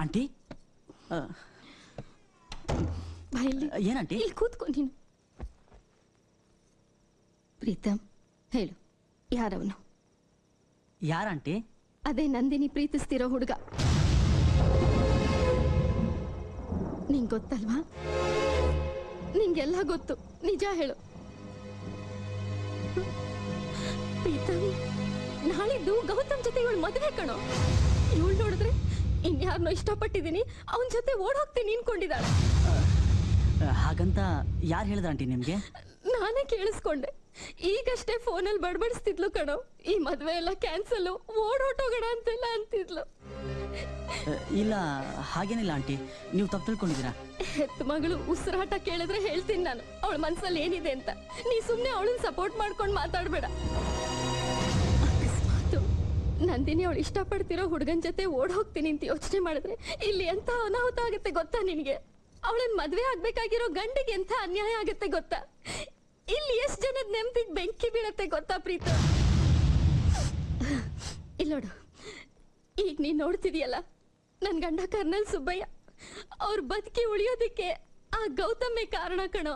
Aunty ಏನಂಟಿ? ಇಲ್ಲಿ ಕೂತ್ಕೊ ನೀನು. ಪ್ರೀತಮ್, ಹೇಳು, ಯಾರವನು? ಯಾರಂಟಿ? ಅದೇ ನಂದಿನಿ ಪ್ರೀತಿಸ್ತಿರೋ ಹುಡುಗ. ನಿಂಗೆ ಗೊತ್ತಲ್ವಾ? ನಿಂಗೆಲ್ಲ ಗೊತ್ತು, ನಿಜ ಹೇಳು. ಪ್ರೀತಮ್, ನಾಳಿದ್ದು ಗೌತಮ್ ಜೊತೆ ಇವಳು ಮದುವೆ ಕಣೋ. ಇವಳು ನೋಡಿದ್ರೆ ಇನ್ಯಾರನ್ನೋ ಇಷ್ಟಪಟ್ಟಿದ್ದೀನಿ, ಅವನ ಜೊತೆ ಓಡ್ ಹೋಗ್ತೀನಿ ಅನ್ಕೊಂಡಿದ್ದಾಳೆ. ಹಾಗಂತ ಯಾರು ಹೇಳಿದ್ರ ಆಂಟಿ ನಿಮ್ಗೆ? ನಾನೇ ಕೇಳಿಸ್ಕೊಂಡೆ. ಈಗಷ್ಟೇ ಫೋನಲ್ಲಿ ಬಡಬಡಿಸ್ತಿದ್ಲು ಕಣೋ. ಈ ಮದ್ವೆ ಎಲ್ಲ ಕ್ಯಾನ್ಸಲ್, ಓಡೋಟೋಗೋಣ ಅಂತೆಲ್ಲ ಅಂತಿದ್ಲು. ಇಲ್ಲ, ಹಾಗೇನಿಲ್ಲ ಆಂಟಿ, ನೀವು ತಪ್ಪು ತಿಳ್ಕೊಂಡಿದ್ದೀರಾ. ಹೆತ್ತ ಮಗಳು ಉಸಿರಾಟ ಕೇಳಿದ್ರೆ ಹೇಳ್ತೀನಿ ನಾನು ಅವಳ ಮನ್ಸಲ್ಲಿ ಏನಿದೆ ಅಂತ. ನೀ ಸುಮ್ನೆ ಅವಳನ್ನ ಸಪೋರ್ಟ್ ಮಾಡ್ಕೊಂಡು ಮಾತಾಡ್ಬೇಡ. ಅಕಸ್ಮಾತ್ ನಂದಿನಿ ಅವಳು ಇಷ್ಟಪಡ್ತಿರೋ ಹುಡುಗನ್ ಜೊತೆ ಓಡ್ ಹೋಗ್ತೀನಿ ಅಂತ ಯೋಚನೆ ಮಾಡಿದ್ರೆ ಇಲ್ಲಿ ಎಂತ ಅನಾಹುತ ಆಗುತ್ತೆ ಗೊತ್ತಾ ನಿನ್ಗೆ? ಅವಳನ್ನ ಮದ್ವೆ ಆಗ್ಬೇಕಾಗಿರೋ ಗಂಡಿಗೆ ಎಂತ ಅನ್ಯಾಯ ಆಗುತ್ತೆ ಗೊತ್ತಾ? ಇಲ್ಲಿ ಎಷ್ಟು ಜನದ ನೆಮ್ಮದಿಗೆ ಬೆಂಕಿ ಬೀಳತ್ತೆ ಗೊತ್ತಾ ಪ್ರೀತ? ಇಲ್ಲೋಡು, ಈಗ ನೀನ್ ನೋಡ್ತಿದೀಯಲ್ಲ, ನನ್ ಗಂಡ ಕರ್ನಲ್ ಸುಬ್ಬಯ್ಯ, ಅವ್ರ ಬದುಕಿ ಉಳಿಯೋದಕ್ಕೆ ಆ ಗೌತಮೇ ಕಾರಣ ಕಣೋ.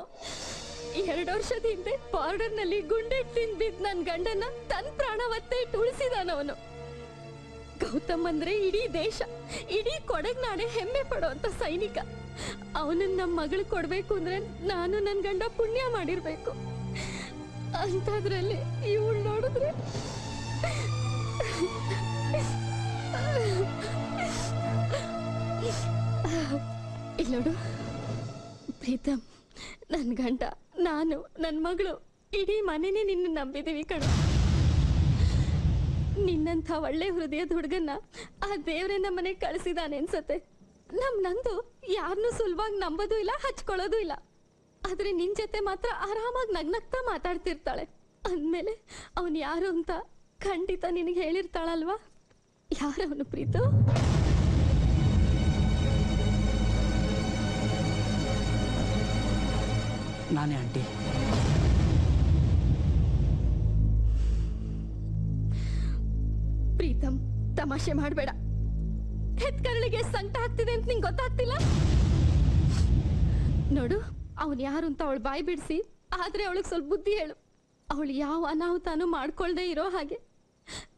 2 ವರ್ಷದ ಹಿಂದೆ ಬಾರ್ಡರ್ ನಲ್ಲಿ ಗುಂಡೆಟ್ಟಿಂದ ಬಿದ್ದ ನನ್ ಗಂಡನ ತನ್ ಪ್ರಾಣ ಒತ್ತೆ ಇಟ್ಟು ಉಳಿಸಿದಾನವನು. ಗೌತಮ್ ಅಂದ್ರೆ ಇಡೀ ದೇಶ, ಇಡೀ ಕೊಡಗ್ನಾಡೆ ಹೆಮ್ಮೆ ಪಡೋಂತ ಸೈನಿಕ. ಅವನನ್ನ ನಮ್ಮ ಮಗಳು ಕೊಡ್ಬೇಕು ಅಂದ್ರೆ ನಾನು ನನ್ ಗಂಡ ಪುಣ್ಯ ಮಾಡಿರ್ಬೇಕು. ಅಂತದ್ರಲ್ಲಿ ಇವಳು ನೋಡಿದ್ರೆ ಇಲ್ಲೋಡು ಪ್ರೀತಮ್, ನನ್ ಗಂಡ, ನಾನು, ನನ್ ಮಗಳು, ಇಡೀ ಮನೆನೇ ನಿನ್ನ ನಂಬಿದೀವಿ ಕಣ. ನಿನ್ನಂಥ ಒಳ್ಳೆ ಹೃದಯದ ಹುಡುಗನ್ನ ಆ ದೇವ್ರೆ ನಮ್ಮನೆ ಕಳಿಸಿದಾನೆ ಅನ್ಸತ್ತೆ. ನಂದು ಯಾರನ್ನೂ ಸುಲಭವಾಗಿ ನಂಬೋದು ಇಲ್ಲ, ಹಚ್ಕೊಳ್ಳೋದು ಇಲ್ಲ. ಆದ್ರೆ ನಿನ್ ಜೊತೆ ಮಾತ್ರ ಆರಾಮಾಗಿ ನಗ್ನಗ್ತಾ ಮಾತಾಡ್ತಿರ್ತಾಳೆ. ಅಂದ್ಮೇಲೆ ಅವನ್ ಯಾರು ಅಂತ ಖಂಡಿತ ನಿನಗೆ ಹೇಳಿರ್ತಾಳಲ್ವಾ? ಯಾರವನು ಪ್ರೀತು? ನಾನೇ ಆಂಟಿ. ಪ್ರೀತಮ್, ತಮಾಷೆ ಮಾಡಬೇಡ. ಹೆತ್ಕರಳಿಗೆ ಸಂಕಟ ಆಗ್ತಿದೆ ಅಂತ ನಿಂಗೆ ಗೊತ್ತಾಗ್ತಿಲ್ಲ? ನೋಡು, ಅವನು ಯಾರು ಅಂತ ಅವಳು ಬಾಯಿ ಬಿಡಿಸಿ, ಆದ್ರೆ ಅವಳಿಗೆ ಸ್ವಲ್ಪ ಬುದ್ಧಿ ಹೇಳು. ಅವಳು ಯಾವ ಅನಾಹುತಾನು ಮಾಡ್ಕೊಳ್ದೆ ಇರೋ ಹಾಗೆ,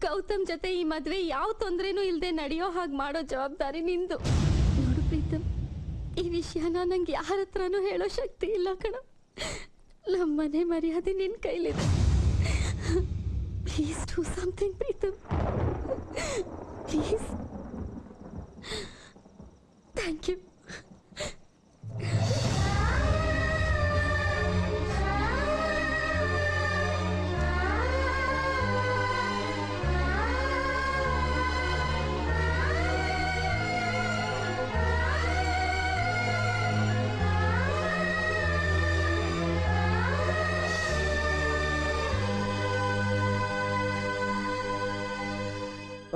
ಗೌತಮ್ ಜೊತೆ ಈ ಮದ್ವೆ ಯಾವ ತೊಂದ್ರೆನೂ ಇಲ್ದೆ ನಡೆಯೋ ಹಾಗೆ ಮಾಡೋ ಜವಾಬ್ದಾರಿ ನಿಂದು. ನೋಡು ಪ್ರೀತಮ್, ಈ ವಿಷಯನ ನಂಗೆ ಯಾರ ಹತ್ರನೂ ಹೇಳೋ ಶಕ್ತಿ ಇಲ್ಲ ಕಣ. ನಮ್ಮನೆ ಮರ್ಯಾದೆ ನಿನ್ ಕೈಲಿದೆ. Please do something Pritam, please. Thank you.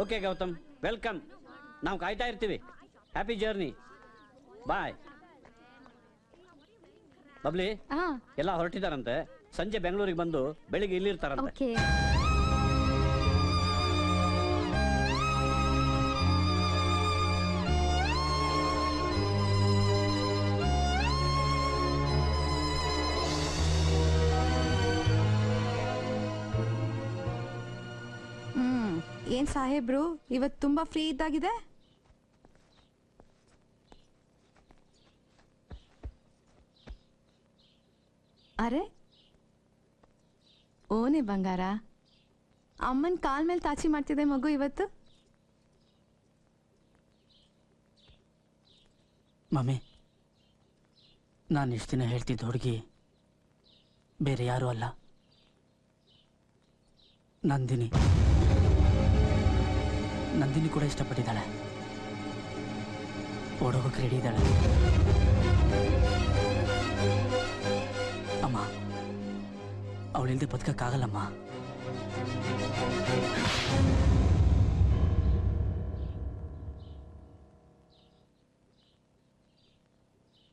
Okay Gautam, welcome. ನಾವು ಕಾಯ್ತಾ ಇರ್ತೀವಿ. Happy journey. ಬಾಯ್. ಬಬ್ಲಿ, ಎಲ್ಲ ಹೊರಟಿದಾರಂತೆ. ಸಂಜೆ ಬೆಂಗಳೂರಿಗೆ ಬಂದು ಬೆಳಿಗ್ಗೆ ಇಲ್ಲಿರ್ತಾರಂತೆ. ಏನ್ ಸಾಹೇಬ್ರು, ಇವತ್ತು ತುಂಬಾ ಫ್ರೀ ಇದ್ದಾಗಿದೆ. ಅರೆ ಓನೆ ಬಂಗಾರ, ಅಮ್ಮನ್ ಕಾಲ್ ಮೇಲೆ ತಾಚಿ ಮಾಡ್ತಿದೆ ಮಗು ಇವತ್ತು. ಮಮ್ಮಿ, ನಾನು ಇಷ್ಟು ದಿನ ಹೇಳ್ತಿದ್ದ ಹುಡುಗಿ ಬೇರೆ ಯಾರೂ ಅಲ್ಲ, ನಂದಿನಿ. ನಂದಿನಿ ಕೂಡ ಇಷ್ಟಪಟ್ಟಿದ್ದಾಳೆ, ಓಡೋಗಕ್ಕೆ ರೆಡಿ ಇದ್ದಾಳೆ. ಅಮ್ಮ, ಅವಳಿಲ್ದೆ ಬದುಕಕ್ಕಾಗಲ್ಲಮ್ಮ.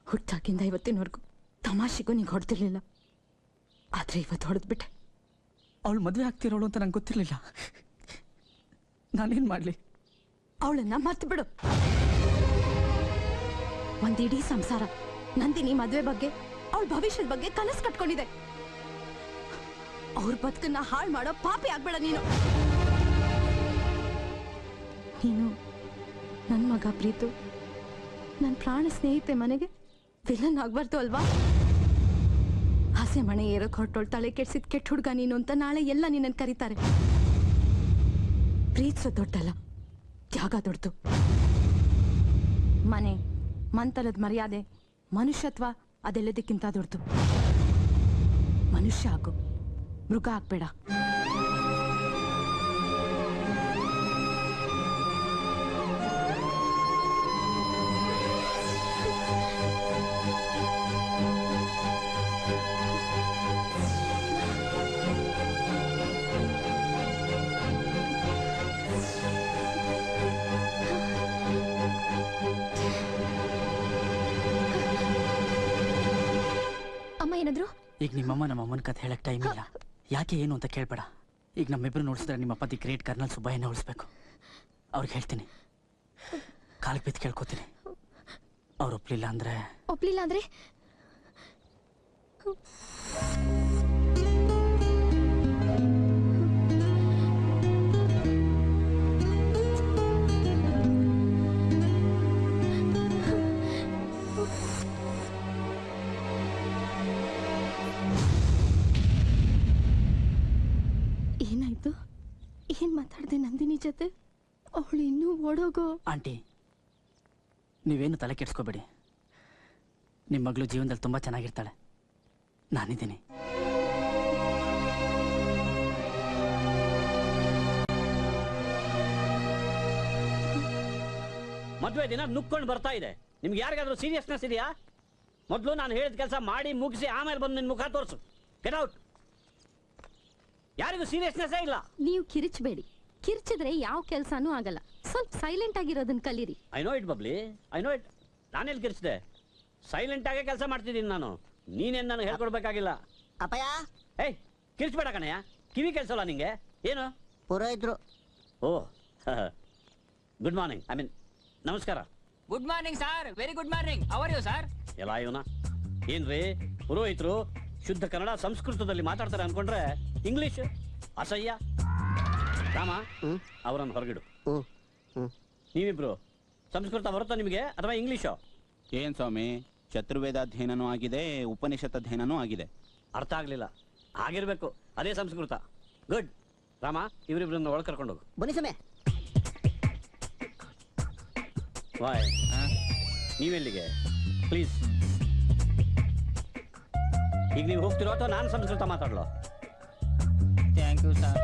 ಹುಟ್ಟಾಗಿಂದ ಇವತ್ತಿನವರೆಗೂ ತಮಾಷೆಗೂ ನಿಂಗೆ ಹೊಡೆದಿರ್ಲಿಲ್ಲ, ಆದ್ರೆ ಇವತ್ತು ಹೊಡೆದ್ಬಿಟ್ಟೆ. ಅವಳು ಮದುವೆ ಆಗ್ತಿರೋಳು ಅಂತ ನಂಗೆ ಗೊತ್ತಿರಲಿಲ್ಲ. ನಾನೇನು ಮಾಡಲಿ? ಅವಳನ್ನ ಮರ್ತು ಬಿಡು. ಒಂದಿಡೀ ಸಂಸಾರ ನಂದಿನಿ ಮದ್ವೆ ಬಗ್ಗೆ ಅವಳ ಭವಿಷ್ಯದ ಬಗ್ಗೆ ಕನಸು ಕಟ್ಕೊಂಡಿದೆ. ಅವ್ರ ಬದುಕನ್ನ ಹಾಳು ಮಾಡೋ ಪಾಪಿ ಆಗ್ಬೇಡ ನೀನು. ನೀನು ನನ್ ಮಗ ಪ್ರೀತು, ನನ್ ಪ್ರಾಣ ಸ್ನೇಹಿತೆ ಮನೆಗೆ ವಿಲನ್ ಆಗ್ಬಾರ್ದು ಅಲ್ವಾ? ಹಸೆ ಮಣೆ ಏರಕ್ ಹೊರಟೋಳ್ ತಲೆ ಕೆಡ್ಸಿದ್ ಕೆಟ್ಟ ಹುಡ್ಗ ನೀನು ಅಂತ ನಾಳೆ ಎಲ್ಲ ನಿನ್ನನ್ ಕರೀತಾರೆ. ಪ್ರೀತಿಸೋ ದೊಡ್ಡಲ್ಲ, ತ್ಯಾಗ ದೊಡ್ಡದು. ಮನೆ, ಮಂತಲದ ಮರ್ಯಾದೆ, ಮನುಷ್ಯತ್ವ ಅದೆಲ್ಲದಕ್ಕಿಂತ ದೊಡ್ಡದು. ಮನುಷ್ಯ ಆಗು, ಮೃಗ ಆಗ್ಬೇಡ. ಅಮ್ಮ ಏನಾದ್ರು? ಈಗ ನಿಮ್ಮಮ್ಮ ನಮ್ಮಮ್ಮನ ಕತೆ ಹೇಳಕ್ ಟೈಮ್ ಇಲ್ಲ. ಯಾಕೆ ಏನು ಅಂತ ಕೇಳ್ಬೇಡ. ಈಗ ನಮ್ಮಿಬ್ರು ನೋಡಿಸಿದ್ರೆ ನಿಮ್ಮ ಪತಿ ಗ್ರೇಟ್ ಕರ್ನಲ್ ಸುಬ್ಬಯ್ಯನ ಉಳಿಸ್ಬೇಕು. ಅವ್ರಿಗೆ ಹೇಳ್ತೀನಿ, ಕಾಲಿಗೆ ಬಿದ್ದು ಕೇಳ್ಕೊತೀನಿ. ಅವ್ರು ಒಪ್ಲಿಲ್ಲ ಅಂದ್ರೆ ಏನಾಯ್ತು? ಏನ್ ಮಾತಾಡ್ದೆ ನಂದಿನಿ ಜೊತೆ? ಅವಳು ಇನ್ನೂ ಓಡೋಗೋ. ಆಂಟಿ, ನೀವೇನು ತಲೆ ಕೆಡ್ಸ್ಕೋಬೇಡಿ. ನಿಮ್ಮ ಮಗಳು ಜೀವನದಲ್ಲಿ ತುಂಬಾ ಚೆನ್ನಾಗಿರ್ತಾಳೆ. ನಾನಿದ್ದೀನಿ. ಮದ್ವೆ ದಿನ ನುಕ್ಕೊಂಡು ಬರ್ತಾ ಇದೆ. ನಿಮ್ಗೆ ಯಾರಿಗಾದ್ರೂ ಸೀರಿಯಸ್ನೆಸ್ ಇದೆಯಾ? ಮೊದಲು ನಾನು ಹೇಳಿದ ಕೆಲಸ ಮಾಡಿ ಮುಗಿಸಿ ಆಮೇಲೆ ಬಂದು ನಿನ್ನ ಮುಖ ತೋರಿಸು. Get out. ಯಾರಿಗೂ ಸೀರಿಯಸ್ನೆಸ್ ಇಲ್ಲ. ನೀವು ಕಿರಿಚಬೇಡಿ. ಕಿರ್ಚಿದ್ರೆ ಯಾವ ಕೆಲಸನೂ ಆಗಲ್ಲ. ಸ್ವಲ್ಪ ಸೈಲೆಂಟ್ ಆಗಿರೋದನ್ನ ಕಲೀರಿ. I know it Bubbly, I know it. ನಾನೆಲ್ಲಿ ಕಿರಿಚಿದೆ? ಸೈಲೆಂಟ್ ಆಗೇ ಕೆಲಸ ಮಾಡ್ತಿದ್ದೀನಿ ನಾನು. ನೀನೇನು ನನಗೆ ಹೇಳ್ಕೊಡ್ಬೇಕಾಗಿಲ್ಲ. ಅಪ್ಪಯ್ಯ, ಏಯ್, ಕಿರಿಚ್ಬೇಡ ಕಣಯ್ಯ. ಕಿವಿ ಕೆಲಸಲ್ಲ ನಿಂಗೆ? ಏನು? ಪುರೋಹಿತರು. Oh, good morning. I mean ನಮಸ್ಕಾರ. Good morning sir. Very good morning. How are you sir? ಎಲ್ಲ ಇವನ ಏನ್ರಿ ಪುರೋಹಿತರು ಶುದ್ಧ ಕನ್ನಡ ಸಂಸ್ಕೃತದಲ್ಲಿ ಮಾತಾಡ್ತಾರೆ ಅನ್ಕೊಂಡ್ರೆ ಇಂಗ್ಲಿಷ್ ಅಸಹ್ಯ. ರಾಮ, ಅವರನ್ನು ಹೊರಗಿಡು. ನೀವಿಬ್ರು ಸಂಸ್ಕೃತ ಬರುತ್ತಾ ನಿಮಗೆ ಅಥವಾ ಇಂಗ್ಲಿಷು? ಏನ್ ಸ್ವಾಮಿ, ಚತುರ್ವೇದ ಅಧ್ಯಯನನೂ ಆಗಿದೆ, ಉಪನಿಷತ್ ಅಧ್ಯಯನನೂ ಆಗಿದೆ. ಅರ್ಥ ಆಗ್ಲಿಲ್ಲ. ಆಗಿರ್ಬೇಕು, ಅದೇ ಸಂಸ್ಕೃತ. ಗುಡ್. ರಾಮ, ಇವರಿಬ್ರನ್ನ ಒಳಗೆ ಕರ್ಕೊಂಡು ಹೋಗು. ಬನ್ನಿ ಸಮಯ. ವಾಯ್, ನೀವೆಲ್ಲಿಗೆ? ಪ್ಲೀಸ್. ಈಗ ನೀವು ಹೋಗ್ತಿರೋ ಅಥವಾ ನಾನು ಸಂಸ್ಕೃತ ಮಾತಾಡ್ಲೋ? Thank you sir.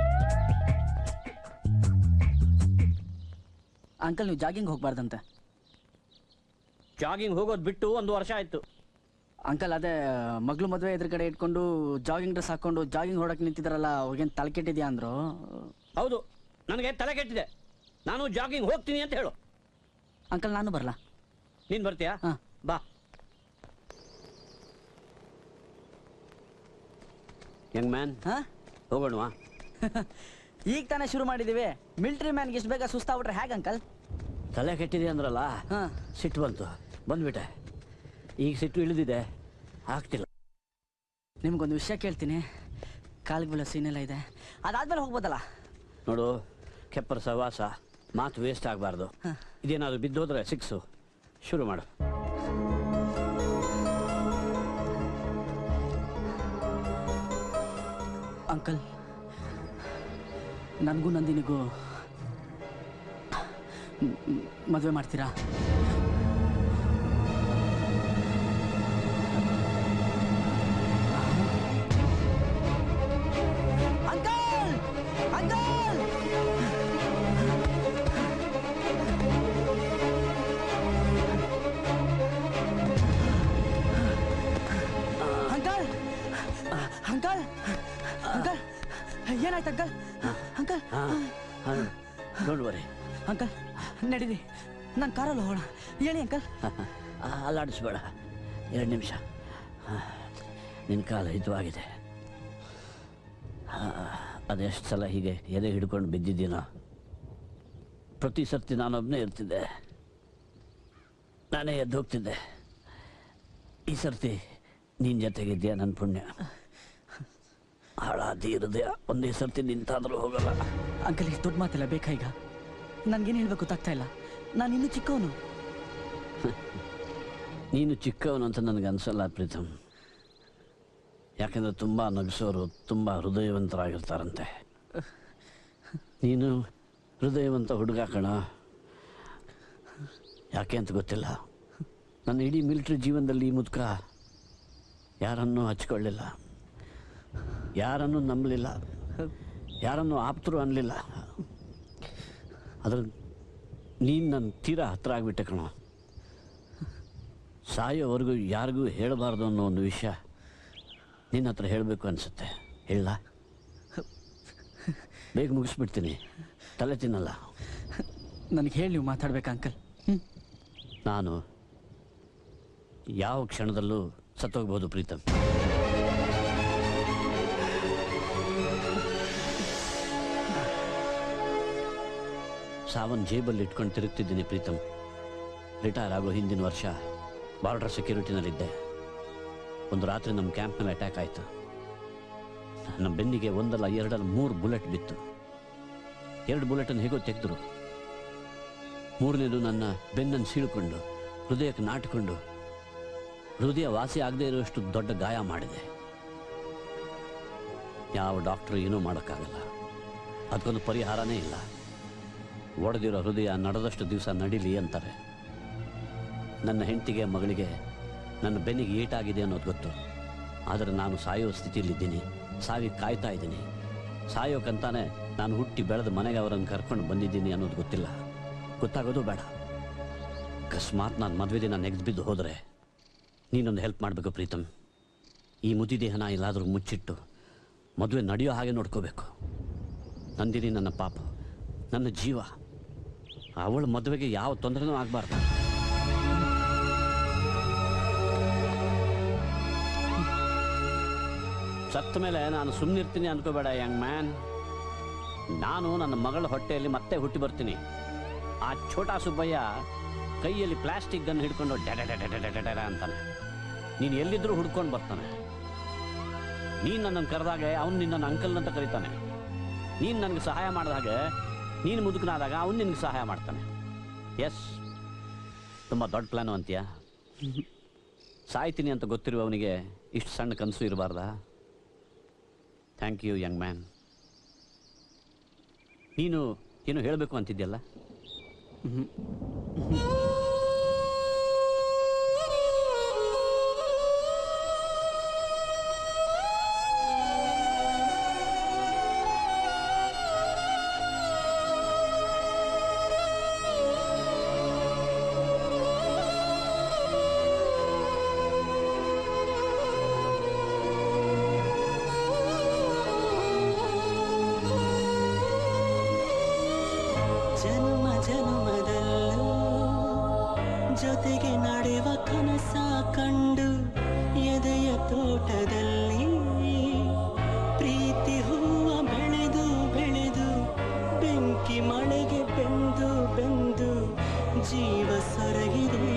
ಅಂಕಲ್, ನೀವು ಜಾಗಿಂಗ್ ಹೋಗ್ಬಾರ್ದಂತೆ. ಜಾಗಿಂಗ್ ಹೋಗೋದು ಬಿಟ್ಟು 1 ವರ್ಷ ಆಯ್ತು. ಅಂಕಲ್, ಅದೇ ಮಗಳು ಮದುವೆ ಎದುರುಗಡೆ ಇಟ್ಕೊಂಡು ಜಾಗಿಂಗ್ ಡ್ರೆಸ್ ಹಾಕೊಂಡು ಜಾಗಿಂಗ್ ಹೊಡಕ್ ನಿಂತಿದಾರಲ್ಲ, ಅವ್ರಿಗೇನು ತಲೆ ಕೆಟ್ಟಿದ್ಯಾ ಅಂದ್ರು. ಹೌದು, ನನಗೆ ತಲೆ ಕೆಟ್ಟಿದೆ. ನಾನು ಜಾಗಿಂಗ್ ಹೋಗ್ತೀನಿ ಅಂತ ಹೇಳು. ಅಂಕಲ್, ನಾನು ಬರಲ್ಲ. ನೀನ್ ಬರ್ತೀಯಾ? ಹಾ. ಬಾ. ಯಂಗ್ ಮ್ಯಾನ್, ಹೋಗೋಣವಾ? ಈಗ ತಾನೇ ಶುರು ಮಾಡಿದೀವಿ. ಮಿಲಿಟರಿ ಮ್ಯಾನ್ಗೆ ಇಷ್ಟು ಬೇಗ ಸುಸ್ತಾಗ್ಬಿಟ್ರೆ ಹೇಗೆ ಅಂಕಲ್? ತಲೆ ಕೆಟ್ಟಿದೆ ಅಂದ್ರಲ್ಲ, ಹಾ, ಸಿಟ್ಟು ಬಂತು, ಬಂದ್ಬಿಟ್ಟೆ. ಈಗ ಸಿಟ್ಟು ಇಳಿದಿದೆ, ಆಗ್ತಿಲ್ಲ. ನಿಮ್ಗೊಂದು ವಿಷಯ ಕೇಳ್ತೀನಿ. ಕಾಲಿಗೆ ಬೀಳೋ ಸೀನೆಲ್ಲ ಇದೆ, ಅದಾದ್ಮೇಲೆ ಹೋಗ್ಬೋದಲ್ಲ? ನೋಡು, ಕೆಪ್ಪರ ಸಹವಾಸ, ಮಾತು ವೇಸ್ಟ್ ಆಗಬಾರ್ದು. ಇದೇನಾದ್ರು ಬಿದ್ದೋದ್ರೆ 6. ಶುರು ಮಾಡು. ಅಂಕಲ್, ನನಗೂ ನಂದಿನಿಗೂ ಮದುವೆ ಮಾಡ್ತೀರಾ? Uncle, uncle, uncle, uncle, uncle, ಏನಾಯ್ತು uncle? Uncle, don't worry. Uncle, ನಡೀರಿ, ನಾನು ಕಾರಲ್ಲಿ ಹೋಗೋಣ. ಹೇಳಿ ಅಂಕಲ್. ಅಲ್ಲಾಡಿಸ್ಬೇಡ. 2 ನಿಮಿಷ. ನಿನ್ನ ಕಾಲ ಹಿತವಾಗಿದೆ. ಅದೆಷ್ಟು ಸಲ ಹೀಗೆ ಎದೆ ಹಿಡ್ಕೊಂಡು ಬಿದ್ದಿದ್ದೀನೋ. ಪ್ರತಿ ಸರ್ತಿ ನಾನೊಬ್ಬನೇ ಇರ್ತಿದ್ದೆ, ನಾನೇ ಎದ್ದು ಹೋಗ್ತಿದ್ದೆ. ಈ ಸರ್ತಿ ನಿನ್ನ ಜೊತೆಗಿದ್ಯಾ ನನ್ನ ಪುಣ್ಯ. ಹಾಳಾದಿ ಹೃದಯ ಒಂದೇ ಸರ್ತಿ ನಿಂತಾದರೂ ಹೋಗಲ್ಲ. ಅಂಕಲ್ ಇಷ್ಟು ದೊಡ್ಡ ಮಾತೆಲ್ಲ ಬೇಕಾ ಈಗ? ನನಗೇನು ಹೇಳ್ಬೇಕು ಗೊತ್ತಾಗ್ತಾ ಇಲ್ಲ. ನಾನು ಇನ್ನೂ ಚಿಕ್ಕವನು. ನೀನು ಚಿಕ್ಕವನು ಅಂತ ನನಗೆ ಅನಿಸಲ್ಲ ಪ್ರೀತಮ್. ಯಾಕೆಂದರೆ ತುಂಬ ನಗಿಸೋರು ತುಂಬ ಹೃದಯವಂತರಾಗಿರ್ತಾರಂತೆ. ನೀನು ಹೃದಯವಂತ ಹುಡುಗ ಕಣ. ಯಾಕೆ ಅಂತ ಗೊತ್ತಿಲ್ಲ, ನನ್ನ ಇಡೀ ಮಿಲಿಟ್ರಿ ಜೀವನದಲ್ಲಿ ಈ ಮುದುಕ ಯಾರನ್ನೂ ಹಚ್ಕೊಳ್ಳಿಲ್ಲ, ಯಾರನ್ನೂ ನಂಬಲಿಲ್ಲ, ಯಾರನ್ನೂ ಆಪ್ತರು ಅನ್ನಲಿಲ್ಲ. ಅದ್ರ ನೀನು ನನ್ನ ತೀರಾ ಹತ್ರ ಆಗಿಬಿಟ್ಟೆ ಕಣ. ಸಾಯೋವರೆಗೂ ಯಾರಿಗೂ ಹೇಳಬಾರ್ದು ಅನ್ನೋ ಒಂದು ವಿಷಯ ನಿನ್ನ ಹತ್ರ ಹೇಳಬೇಕು ಅನಿಸುತ್ತೆ. ಹೇಳ, ಬೇಗ ಮುಗಿಸ್ಬಿಡ್ತೀನಿ, ತಲೆ ತಿನ್ನಲ್ಲ. ನನಗೆ ಹೇಳಿ ನೀವು ಮಾತಾಡ್ಬೇಕಾ ಅಂಕಲ್? ನಾನು ಯಾವ ಕ್ಷಣದಲ್ಲೂ ಸತ್ತೋಗ್ಬೋದು ಪ್ರೀತಮ್. ಸಾವನ್ ಜೇಬಲ್ಲಿ ಇಟ್ಕೊಂಡು ತಿರುಗ್ತಿದ್ದೀನಿ ಪ್ರೀತಮ್. ರಿಟೈರ್ ಆಗೋ ಹಿಂದಿನ ವರ್ಷ ಬಾರ್ಡರ್ ಸೆಕ್ಯೂರಿಟಿನಲ್ಲಿದ್ದೆ. ಒಂದು ರಾತ್ರಿ ನಮ್ಮ ಕ್ಯಾಂಪ್ನಲ್ಲಿ ಅಟ್ಯಾಕ್ ಆಯಿತು. ನಮ್ಮ ಬೆನ್ನಿಗೆ ಒಂದಲ್ಲ ಎರಡಲ್ಲ 3 ಬುಲೆಟ್ ಬಿತ್ತು. 2 ಬುಲೆಟನ್ನು ಹೇಗೋ ತೆಗೆದ್ರು. 3ನೇದು ನನ್ನ ಬೆನ್ನನ್ನು ಸೀಳ್ಕೊಂಡು ಹೃದಯಕ್ಕೆ ನಾಟಿಕೊಂಡು ಹೃದಯ ವಾಸಿ ಆಗದೆ ಇರುವಷ್ಟು ದೊಡ್ಡ ಗಾಯ ಮಾಡಿದೆ. ಯಾವ ಡಾಕ್ಟ್ರು ಏನೂ ಮಾಡೋಕ್ಕಾಗಲ್ಲ, ಅದಕ್ಕೊಂದು ಪರಿಹಾರನೇ ಇಲ್ಲ. ಒಡೆದಿರೋ ಹೃದಯ ನಡೆದಷ್ಟು ದಿವಸ ನಡೀಲಿ ಅಂತಾರೆ. ನನ್ನ ಹೆಂಡತಿಗೆ ಮಗಳಿಗೆ ನನ್ನ ಬೆನ್ನಿಗೆ ಏಟಾಗಿದೆ ಅನ್ನೋದು ಗೊತ್ತು. ಆದರೆ ನಾನು ಸಾಯೋ ಸ್ಥಿತಿಯಲ್ಲಿದ್ದೀನಿ, ಸಾವಿಗೆ ಕಾಯ್ತಾ ಇದ್ದೀನಿ. ಸಾಯೋಕ್ಕಂತಾನೆ ನಾನು ಹುಟ್ಟಿ ಬೆಳೆದ ಮನೆಗೆ ಅವರನ್ನು ಕರ್ಕೊಂಡು ಬಂದಿದ್ದೀನಿ ಅನ್ನೋದು ಗೊತ್ತಿಲ್ಲ, ಗೊತ್ತಾಗೋದು ಬೇಡ. ಅಕಸ್ಮಾತ್ ನಾನು ಮದುವೆ ದಿನ ನೆಗೆದು ಬಿದ್ದು ಹೋದರೆ ನೀನೊಂದು ಹೆಲ್ಪ್ ಮಾಡಬೇಕು ಪ್ರೀತಮ್. ಈ ಮುದಿದೇಹನ ಎಲ್ಲಾದರೂ ಮುಚ್ಚಿಟ್ಟು ಮದುವೆ ನಡೆಯೋ ಹಾಗೆ ನೋಡ್ಕೋಬೇಕು. ನಂದಿನಿ ನನ್ನ ಪಾಪ, ನನ್ನ ಜೀವ. ಅವಳ ಮದುವೆಗೆ ಯಾವ ತೊಂದರೆನೂ ಆಗಬಾರ್ದು. ಸತ್ತ ಮೇಲೆ ನಾನು ಸುಮ್ಮನಿರ್ತೀನಿ ಅನ್ಕೋಬೇಡ ಯಂಗ್ ಮ್ಯಾನ್. ನಾನು ನನ್ನ ಮಗಳ ಹೊಟ್ಟೆಯಲ್ಲಿ ಮತ್ತೆ ಹುಟ್ಟಿ ಬರ್ತೀನಿ. ಆ ಛೋಟಾ ಸುಬ್ಬಯ್ಯ ಕೈಯಲ್ಲಿ ಪ್ಲಾಸ್ಟಿಕ್ ಗನ್ ಹಿಡ್ಕೊಂಡು ಡ್ಯಾಡ ಅಂತಾನೆ. ನೀನು ಎಲ್ಲಿದ್ರೂ ಹುಡ್ಕೊಂಡು ಬರ್ತಾನೆ. ನೀನು ನನ್ನನ್ನು ಕರೆದಾಗ ಅವನು ನಿನ್ನನ್ನು ಅಂಕಲ್ ಅಂತ ಕರೀತಾನೆ. ನೀನು ನನಗೆ ಸಹಾಯ ಮಾಡಿದಾಗ, ನೀನು ಮುದುಕನಾದಾಗ ಅವನು ನಿನಗೆ ಸಹಾಯ ಮಾಡ್ತಾನೆ. ಎಸ್, ತುಂಬ ದೊಡ್ಡ ಪ್ಲ್ಯಾನು ಅಂತೀಯ. ಸಾಯ್ತೀನಿ ಅಂತ ಗೊತ್ತಿರುವವನಿಗೆ ಇಷ್ಟು ಸಣ್ಣ ಕನಸು ಇರಬಾರ್ದಾ? Thank you young man. ನೀನು ಏನು ಹೇಳಬೇಕು ಅಂತಿದ್ಯಲ್ಲ? ಜನ್ಮ ಜನ್ಮದಲ್ಲೂ ಜೊತೆಗೆ ನಡೆವ ಕನಸ ಕಂಡು ಎದೆಯ ತೋಟದಲ್ಲಿ ಪ್ರೀತಿ ಹೂವ ಬೆಳೆದು ಬೆಳೆದು ಬೆಂಕಿ ಮಳೆಗೆ ಬೆಂದು ಬೆಂದು ಜೀವ ಸೊರಗಿದೆ.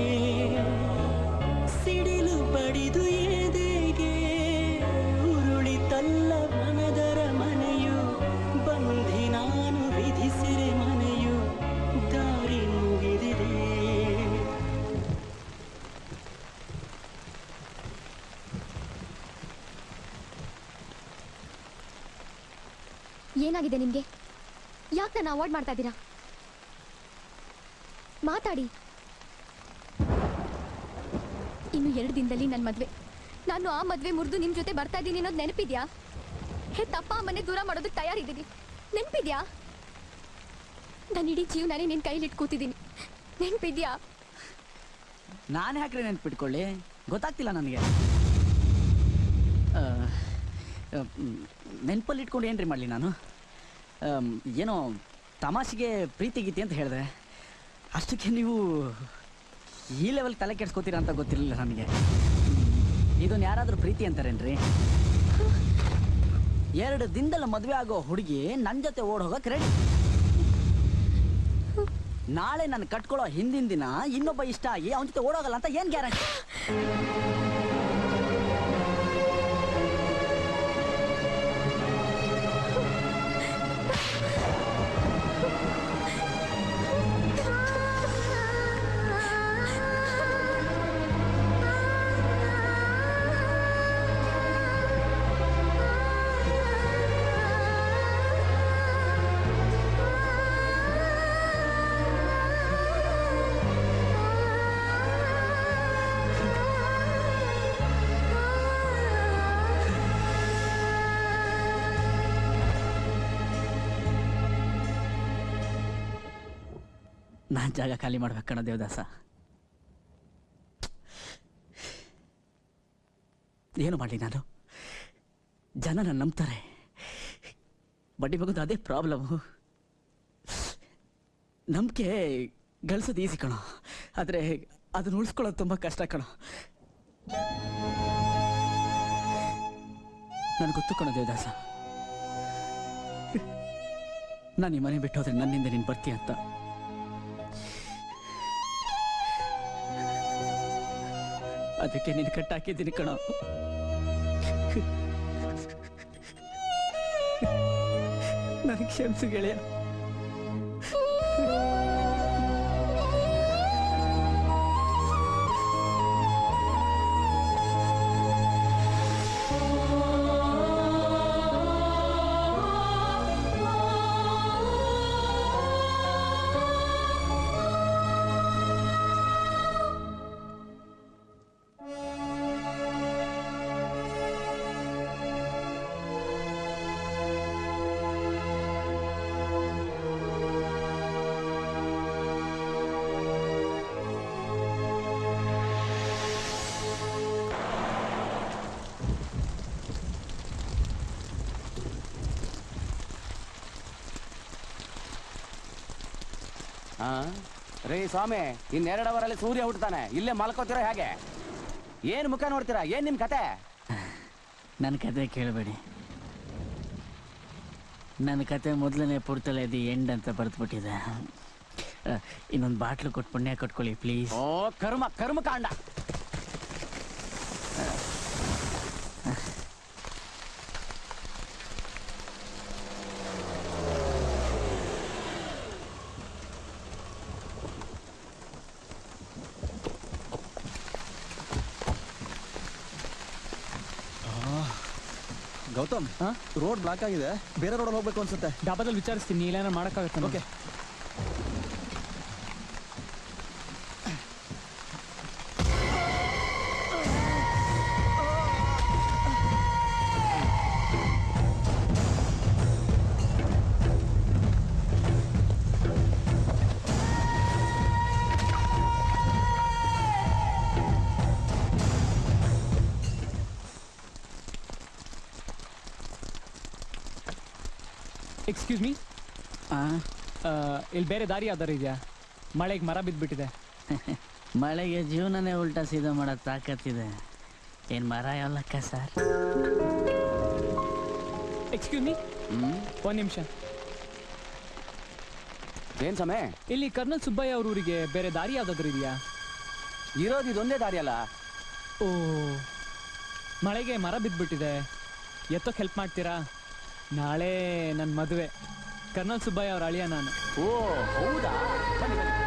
ಸಿಡಿಲು ಬಡಿದು ಎದೆಗೆ ಉರುಳಿತಲ್ಲ ಮನದರ ಮನೆಯು, ಬಂಧಿ ನಾನು ವಿಧಿಸಿರೆ ಮನೆಯು ದಾರಿ ಮುಗಿದಿದೆ. ಏನಾಗಿದೆ ನಿಮ್ಗೆ? ಯಾಕೆ ನನ್ನ ಅವಾಯ್ಡ್ ಮಾಡ್ತಾ ಇದ್ದೀರಾ? ಮಾತಾಡಿ. ಇನ್ನು 2 ದಿನದಲ್ಲಿ ನನ್ನ ಮದ್ವೆ. ನಾನು ಆ ಮದ್ವೆ ಮುರಿದು ನಿಮ್ ಜೊತೆ ಬರ್ತಾ ಇದ್ದೀನಿ ಅನ್ನೋದು ನೆನಪಿದ್ಯಾ? ತಪ್ಪ ಅಮ್ಮನೆ ದೂರ ಮಾಡೋದಕ್ಕೆ ತಯಾರಿದ್ದೀನಿ, ನೆನಪಿದ್ಯಾ? ನಾನು ಇಡೀ ಜೀವನಾನೇ ನಿನ್ನ ಕೈಲಿಟ್ಟು ಕೂತಿದ್ದೀನಿ, ನೆನಪಿದ್ಯಾ? ನಾನು ಯಾಕ್ರೆ ನೆನ್ಪಿಟ್ಕೊಳ್ಳಿ, ಗೊತ್ತಾಗ್ತಿಲ್ಲ ನನಗೆ. ನೆನಪಲ್ಲಿ ಇಟ್ಕೊಂಡು ಏನ್ರಿ ಮಾಡಲಿ ನಾನು? ಏನೋ ತಮಾಷೆಗೆ ಪ್ರೀತಿ ಗೀತೆ ಅಂತ ಹೇಳಿದೆ, ಅಷ್ಟಕ್ಕೆ ನೀವು ಈ ಲೆವೆಲ್ ತಲೆ ಕೆಡ್ಸ್ಕೋತೀರಾ ಅಂತ ಗೊತ್ತಿರಲಿಲ್ಲ ನನಗೆ. ಇದನ್ನು ಯಾರಾದರೂ ಪ್ರೀತಿ ಅಂತಾರೇನ್ರಿ? 2 ದಿನದಲ್ಲಿ ಮದುವೆ ಆಗೋ ಹುಡುಗಿ ನನ್ನ ಜೊತೆ ಓಡ್ ಹೋಗಕ್ಕೆ ರೆಡಿ. ನಾಳೆ ನಾನು ಕಟ್ಕೊಳ್ಳೋ ಹಿಂದಿನ ದಿನ ಇನ್ನೊಬ್ಬ ಇಷ್ಟ ಆಗಿ ಅವನ ಜೊತೆ ಓಡೋಗಲ್ಲ ಅಂತ ಏನು ಗ್ಯಾರಂಟಿ? ನಾನು ಜಾಗ ಖಾಲಿ ಮಾಡ್ಬೇಕು ಕಣ ದೇವದಾಸ. ಏನು ಮಾಡಲಿ ನಾನು? ಜನ ನನ್ನ ನಂಬ್ತಾರೆ. ಬಡ್ಡಿ ಮಗದು ಅದೇ ಪ್ರಾಬ್ಲಮ್ಮು. ನಂಬಿಕೆ ಗಳಿಸೋದು ಈಸಿ ಕಣೋ, ಆದರೆ ಅದನ್ನ ಉಳಿಸ್ಕೊಳ್ಳೋದು ತುಂಬ ಕಷ್ಟ ಕಣೋ. ನನಗೆ ಗೊತ್ತು ಕಣೋ ದೇವದಾಸ, ನಾನು ಈ ಮನೆ ಬಿಟ್ಟು ಹೋದ್ರೆ ನನ್ನಿಂದ ನೀನು ಬರ್ತೀಯ ಅಂತ. ಅದಕ್ಕೆ ನೀನು ಕಟ್ಟಾಕಿದ್ದೀನಿ ಕಣೋ. ನನಗೆ ಕ್ಷಮಿಸು ಗೆಳೆಯ. ರೀ ಸ್ವಾಮಿ, ಇನ್ನೆರಡು ಅವರಲ್ಲಿ ಸೂರ್ಯ ಹುಟ್ಟುತ್ತಾನೆ. ಇಲ್ಲೇ ಮಲ್ಕೋತೀರಾ ಹೇಗೆ? ಏನು ಮುಖ ನೋಡ್ತೀರಾ? ಏನ್ ನಿಮ್ ಕತೆ? ನನ್ನ ಕತೆ ಕೇಳಬೇಡಿ. ನನ್ನ ಕತೆ ಮೊದಲನೇ ಪುರ್ತಲೆ ದಿ ಎಂಡ್ ಅಂತ ಬರೆದ್ಬಿಟ್ಟಿದೆ. ಇನ್ನೊಂದು ಬಾಟ್ಲು ಕೊಟ್ಟು ಪುಣ್ಯ ಕೊಟ್ಕೊಳ್ಳಿ ಪ್ಲೀಸ್. ಓ ಕರ್ಮ ಕರ್ಮಕಾಂಡ. ಗೌತಮ್, ರೋಡ್ ಬ್ಲಾಕ್ ಆಗಿದೆ, ಬೇರೆ ರೋಡಲ್ಲಿ ಹೋಗ್ಬೇಕು ಅನ್ಸುತ್ತೆ. ಡಾಬಾದಲ್ಲಿ ವಿಚಾರಿಸ್ತೀನಿ, ಇಲ್ಲೇನೋ ಮಾಡೋಕ್ಕಾಗತ್ತೆ. ಓಕೆ. ಎಕ್ಸ್ಕ್ಯೂಸ್ ಮೀ, ಇಲ್ಲಿ ಬೇರೆ ದಾರಿ ಯಾವ್ದಾರು ಇದೆಯಾ? ಮಳೆಗೆ ಮರ ಬಿದ್ದುಬಿಟ್ಟಿದೆ. ಮಳೆಗೆ ಜೀವನನೇ ಉಲ್ಟಾ ಸೀದಾ ಮಾಡೋ ತಾಕತ್ತಿದೆ. ಏನು ಮರ ಯಾವಲಕ್ಕ ಸರ್? ಎಕ್ಸ್ಕ್ಯೂಸ್ ಮೀ, ಒಂದು ನಿಮಿಷ. ಏನ್ ಸಮಯ? ಇಲ್ಲಿ ಕರ್ನಲ್ ಸುಬ್ಬಯ್ಯ ಅವ್ರ ಊರಿಗೆ ಬೇರೆ ದಾರಿ ಯಾವ್ದಾದ್ರು ಇದೆಯಾ? ಇರೋದು ಇದೊಂದೇ ದಾರಿ ಅಲ್ಲ. ಓ, ಮಳೆಗೆ ಮರ ಬಿದ್ದುಬಿಟ್ಟಿದೆ, ಎತ್ತೋಕೆ ಹೆಲ್ಪ್ ಮಾಡ್ತೀರಾ? ನಾಳೆ ನನ್ನ ಮದುವೆ, ಕರ್ನಲ್ ಸುಬ್ಬಯ್ಯ ಅವ್ರ ಅಳಿಯ ನಾನು. ಓ ಹೌದಾ? ಬನ್ನಿ ಬನ್ನಿ.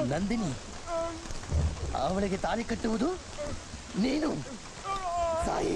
ನಂದಿನಿ, ಅವಳಿಗೆ ತಾಳಿ ಕಟ್ಟುವುದು ನೀನು. ಸಾಯಿ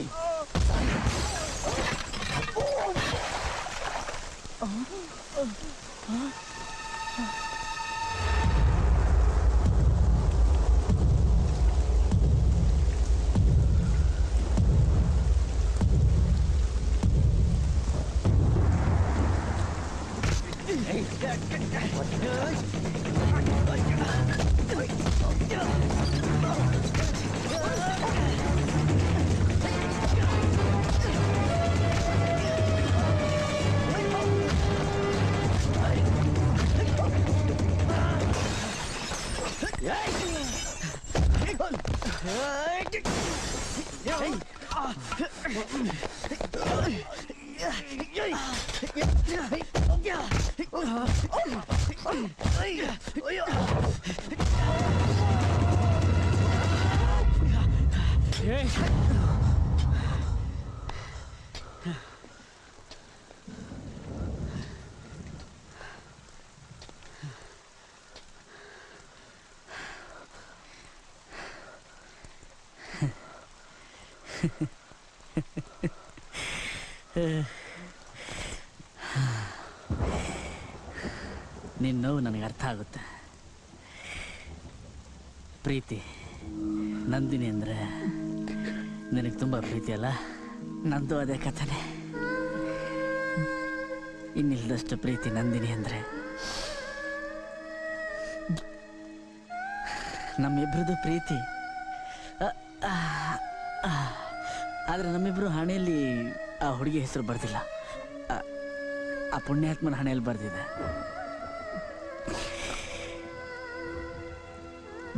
ನಿನ್ನ ನೋವು ನನಗೆ ಅರ್ಥ ಆಗುತ್ತೆ. ಪ್ರೀತಿ ನಂದಿನಿ ಅಂದರೆ ನಿನಗೆ ತುಂಬ ಪ್ರೀತಿ ಅಲ್ಲ? ನಂದು ಅದೇ ಕಥೆನೆ. ಇನ್ನಿಲ್ಲದಷ್ಟು ಪ್ರೀತಿ ನಂದಿನಿ ಅಂದರೆ. ನಮ್ಮಿಬ್ರದ್ದು ಪ್ರೀತಿ, ಆದರೆ ನಮ್ಮಿಬ್ರು ಹಣೆಯಲ್ಲಿ ಆ ಹುಡುಗಿ ಹೆಸರು ಬರ್ದಿಲ್ಲ. ಆ ಪುಣ್ಯಾತ್ಮನ ಹಣೆಯಲ್ಲಿ ಬರ್ದಿದೆ.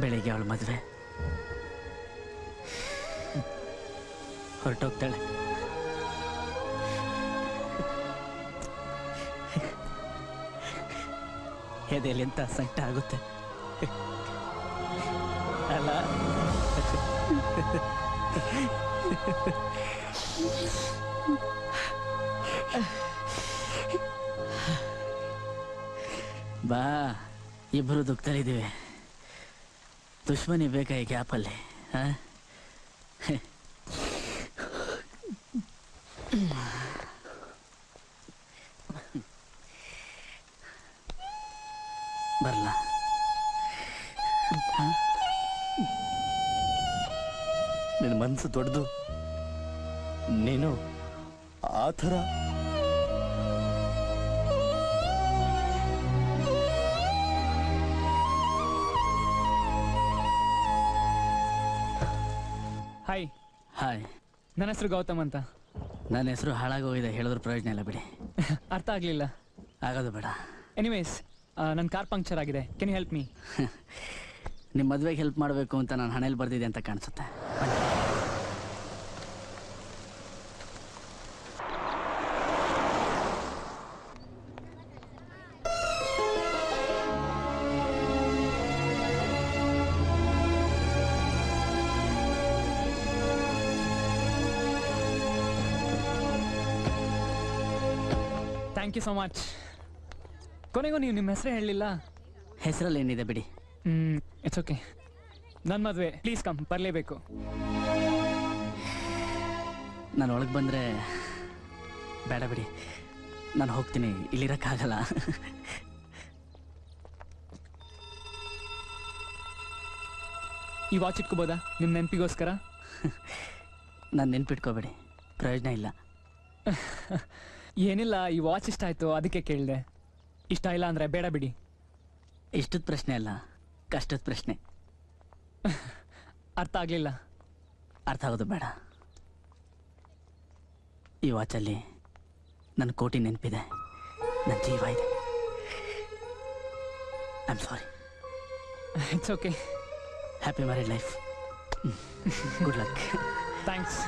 ಬೆಳಿಗ್ಗೆ ಅವಳ ಮದುವೆ, ಹೊರಟೋಗ್ತಾಳೆ. ಎದೆಯಲ್ಲಿ ಎಂತ ಸಂಕಟ ಆಗುತ್ತೆ ಅಲ್ಲ? ಬಾ, ಇಬ್ಬರು ದುಃಖದಲ್ಲಿದ್ದೀವಿ. ದುಶ್ಮನಿ ಬೇಕಾ ಈ ಗ್ಯಾಪಲ್ಲಿ? ಬರಲ್ಲ? ನಿನ್ನ ಮನಸ್ಸು ದೊಡ್ಡದು. ನೀನು ಆ ಥರ ಹಾಯ್. ಹಾಯ್, ನನ್ನ ಹೆಸರು ಗೌತಮ್ ಅಂತ. ನನ್ನ ಹೆಸರು ಹಾಳಾಗೋಗಿದೆ, ಹೇಳಿದ್ರು ಪ್ರಯೋಜನ ಇಲ್ಲ ಬಿಡಿ. ಅರ್ಥ ಆಗಲಿಲ್ಲ. ಆಗೋದು ಬೇಡ. ಎನಿವೇಸ್, ನನ್ನ ಕಾರ್ ಪಂಕ್ಚರ್ ಆಗಿದೆ. Can you help me? ನಿಮ್ಮ ಮದುವೆಗೆ ಹೆಲ್ಪ್ ಮಾಡಬೇಕು ಅಂತ ನಾನು ಹಣೆಯಲ್ಲಿ ಬರ್ದಿದೆ ಅಂತ ಕಾಣಿಸುತ್ತೆ. Thank you so much. ಕೊನೆಗೂ ನೀವು ನಿಮ್ಮ ಹೆಸರೇ ಹೇಳಲಿಲ್ಲ. ಹೆಸರಲ್ಲಿ ಏನಿದೆ ಬಿಡಿ. It's okay. ನನ್ನ ಮದುವೆ, ಪ್ಲೀಸ್ ಕಮ್, ಬರಲೇಬೇಕು. ನಾನು ಒಳಗೆ ಬಂದರೆ ಬೇಡ ಬಿಡಿ, ನಾನು ಹೋಗ್ತೀನಿ, ಇಲ್ಲಿರೋಕ್ಕಾಗಲ್ಲ. ಈ ವಾಚ್ ಇಟ್ಕೋಬೋದಾ ನಿಮ್ಮ ನೆನಪಿಗೋಸ್ಕರ? ನಾನು ನೆನ್ಪಿಟ್ಕೋಬೇಡಿ, ಪ್ರಯೋಜನ ಇಲ್ಲ. ಏನಿಲ್ಲ, ಈ ವಾಚ್ ಇಷ್ಟ ಆಯಿತು, ಅದಕ್ಕೆ ಕೇಳಿದೆ. ಇಷ್ಟ ಇಲ್ಲ ಅಂದರೆ ಬೇಡ ಬಿಡಿ. ಇಷ್ಟದ ಪ್ರಶ್ನೆ ಅಲ್ಲ, ಕಷ್ಟದ ಪ್ರಶ್ನೆ. ಅರ್ಥ ಆಗಲಿಲ್ಲ. ಅರ್ಥ ಆಗೋದು ಬೇಡ. ಈ ವಾಚಲ್ಲಿ ನನ್ನ ಕೋಟಿ ನೆನಪಿದೆ, ನನ್ನ ಜೀವ ಇದೆ. I am sorry. It's okay. Happy married life. Good luck. Thanks.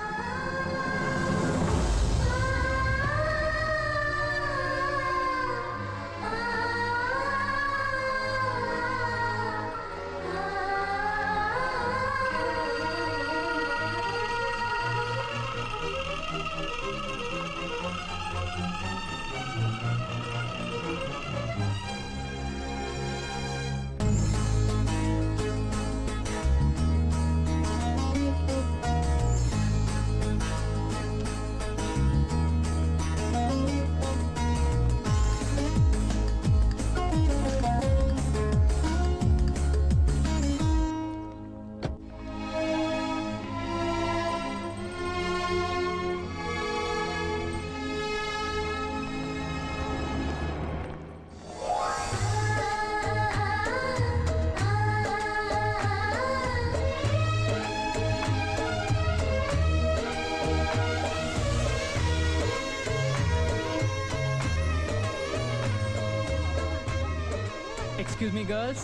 Excuse me, girls.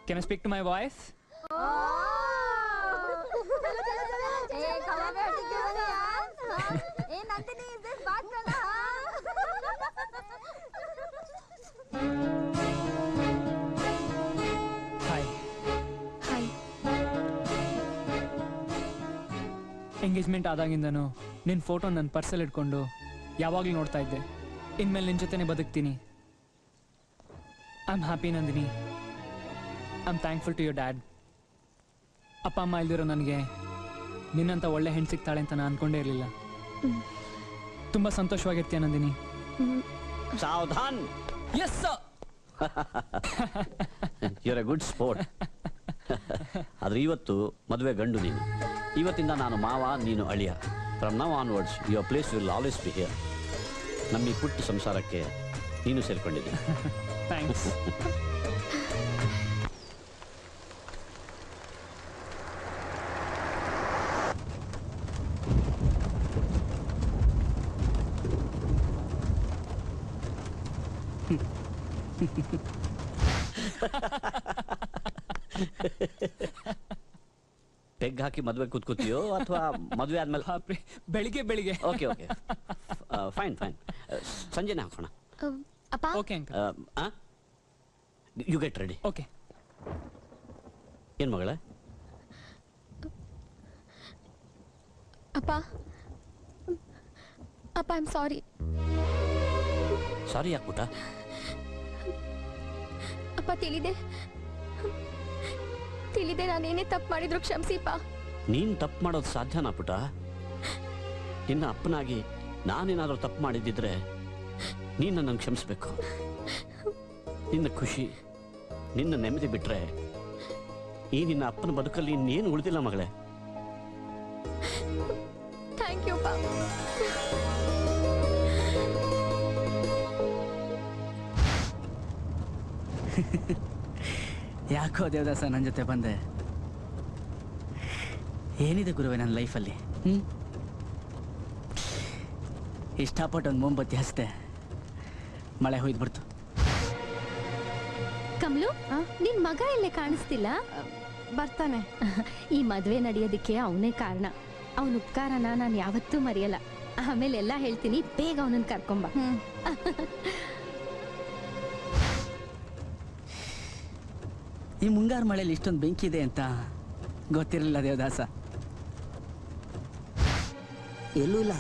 Can I speak to my wife? Hi. Hi. Engagement ಆದಾಗಿಂದನೂ ನಿನ್ನ ಫೋಟೋ ನನ್ನ ಪರ್ಸಲ್ಲಿ ಇಟ್ಕೊಂಡು ಯಾವಾಗಲೂ ನೋಡ್ತಾ ಇದ್ದೆ. ಇನ್ಮೇಲೆ ನಿನ್ನ ಜೊತೆನೇ ಬದುಕ್ತೀನಿ. I am happy Nandini. I am thankful to your dad. ಅಪ್ಪ ಅಮ್ಮ ಇಲ್ದಿರೋ ನನಗೆ ನಿನ್ನಂತ ಒಳ್ಳೆ ಹೆಣ್ಣು ಸಿಗ್ತಾಳೆ ಅಂತ ನಾನು ಅನ್ಕೊಂಡೇ ಇರಲಿಲ್ಲ. ತುಂಬ ಸಂತೋಷವಾಗಿರ್ತೀಯ ನಂದಿನಿ. ಸಾವಧಾನ್. Yes you're a good sport. ಆದ್ರೆ ಇವತ್ತು ಮದುವೆ ಗಂಡು ನೀನು. ಇವತ್ತಿಂದ ನಾನು ಮಾವ, ನೀನು ಅಳಿಯ. From now onwards your place will always be here. ನಮ್ಮ ಈ ಪುಟ್ಟ ಸಂಸಾರಕ್ಕೆ ನೀನು ಸೇರ್ಕೊಂಡಿದ್ದೀನಿ. ಥ್ಯಾಂಕ್ಸ್. ಪೆಗ್ ಹಾಕಿ ಮದುವೆ ಕೂತ್ಕೋತೀಯೋ ಅಥವಾ ಮದುವೆ ಆದ್ಮೇಲೆ? ಬೆಳಿಗ್ಗೆ ಬೆಳಿಗ್ಗೆ. Okay okay, fine fine. ಸಂಜೆನೆ ಹಾಕೋಣ. ಅಪ್ಪ. Okay uncle. You get ready. Okay. ಏನ್ ಮಗಳೇ? ಅಪ್ಪ ಅಪ್ಪ, ಐ ಆಮ್ ಸಾರಿ. ಸಾರಿ ಯಾಕೆ ಪುಟ್ಟ? ಅಪ್ಪ, ತಿಳಿದೆ ನಾನೇನೇ ತಪ್ಪು ಮಾಡಿದ್ರು ಕ್ಷಮಿಸಿಪ್ಪ. ನೀನ್ ತಪ್ಪು ಮಾಡೋದು ಸಾಧ್ಯನಾ ಪುಟ್ಟ? ನಿನ್ನ ಅಪ್ಪನಾಗಿ ನಾನೇನಾದ್ರೂ ತಪ್ಪು ಮಾಡಿದ್ದಿದ್ರೆ ನೀನ್ ನನ್ನನ್ನು ಕ್ಷಮಿಸ್ಬೇಕು. ನಿನ್ನ ಖುಷಿ, ನಿನ್ನ ನೆಮ್ಮದಿ ಬಿಟ್ರೆ ಈ ನಿನ್ನ ಅಪ್ಪನ ಬದುಕಲ್ಲಿ ಇನ್ನೇನು ಉಳಿದಿಲ್ಲ ಮಗಳೇ. ಥ್ಯಾಂಕ್ ಯು ಅಪ್ಪ. ಯಾಕೋ ದೇವದಾಸ ನನ್ನ ಜೊತೆ ಬಂದೆ? ಏನಿದೆ ಗುರುವೆ ನನ್ನ ಲೈಫಲ್ಲಿ? ಇಷ್ಟಪಟ್ಟು ಒಂದು ಮೊಂಬತ್ತಿ ಹಚ್ತೆ, ಮಳೆ ಹೋಯ್ದ್ಬಿಡ್ತು. ಕಮಲು, ನಿನ್ ಮಗ ಇಲ್ಲೇ ಕಾಣಿಸ್ತಿಲ್ಲ? ಬರ್ತಾನೆ. ಈ ಮದ್ವೆ ನಡೆಯೋದಕ್ಕೆ ಅವನೇ ಕಾರಣ. ಅವನ ಉಪಕಾರನ ನಾನು ಯಾವತ್ತೂ ಮರೆಯಲ್ಲ. ಆಮೇಲೆ ಎಲ್ಲ ಹೇಳ್ತೀನಿ, ಬೇಗ ಅವನನ್ನ ಕರ್ಕೊಂಬ. ಈ ಮುಂಗಾರು ಮಳೆಯಲ್ಲಿ ಇಷ್ಟೊಂದು ಬೆಂಕಿ ಇದೆ ಅಂತ ಗೊತ್ತಿರಲಿಲ್ಲ ದೇವದಾಸ. ಎಲ್ಲೂ ಇಲ್ಲ.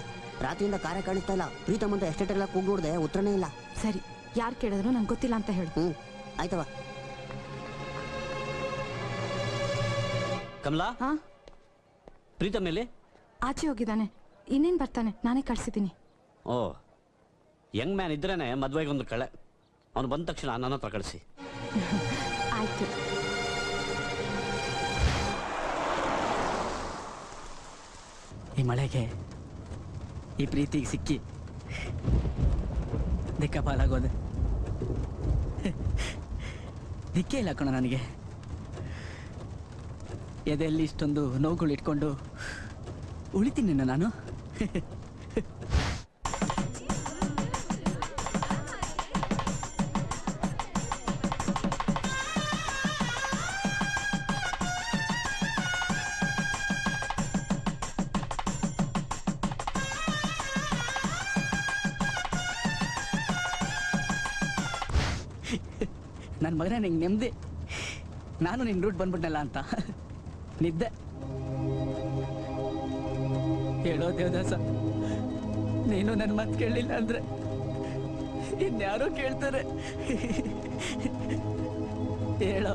ರಾತ್ರಿಯಿಂದ ಕಾರ್ಯ ಕಾಣಿಸ್ತಾ ಇಲ್ಲ. ಪ್ರೀತಮ್ ಅಂತ ಎಸ್ಟೇಟ್ ಎಲ್ಲ ಕೂಗ್ ನೋಡಿದೆ, ಉತ್ತರನೇ ಇಲ್ಲ. ಸರಿ, ಯಾರು ಕೇಳಿದ್ರು ನಂಗೆ ಗೊತ್ತಿಲ್ಲ ಅಂತ ಹೇಳು. ಆಯ್ತವ. ಕಮಲಾ, ಹಾ, ಪ್ರೀತಮ್ ಮೇಲೆ ಆಚೆ ಹೋಗಿದ್ದಾನೆ. ಇನ್ನೇನು ಬರ್ತಾನೆ, ನಾನೇ ಕಳ್ಸಿದ್ದೀನಿ. ಓ, ಯಂಗ್ ಮ್ಯಾನ್ ಇದ್ರೇನೆ ಮದುವೆಗೆ ಒಂದು ಕಳೆ. ಅವನು ಬಂದ ತಕ್ಷಣ ನನ್ನ ಹತ್ರ ಕಳಿಸಿ. ಆಯ್ತು. ಈ ಮಳೆಗೆ, ಈ ಪ್ರೀತಿಗೆ ಸಿಕ್ಕಿ ದಿಕ್ಕಪಾಲಾಗೋದೆ. ದಿಕ್ಕೇ ಇಲ್ಲ ಕಣ ನನಗೆ. ಎದೆಯಲ್ಲಿ ಇಷ್ಟೊಂದು ನೋವುಗಳು ಇಟ್ಕೊಂಡು ಉಳಿತೀನಿ ನಾನು. ನನ್ನ ಮಗನೇ ನಿಂಗೆ ನೆಮ್ಮದಿ. ನಾನು ನಿನ್ನ ರೂಟ್ ಬಂದ್ಬಿಟ್ನಲ್ಲ ಅಂತ ನಿದ್ದೆ. ಹೇಳೋ ದೇವದಾಸ, ನೀನು ನನ್ನ ಮಾತು ಕೇಳಲಿಲ್ಲ ಅಂದ್ರೆ ಇನ್ಯಾರೋ ಕೇಳ್ತಾರೆ. ಹೇಳೋ.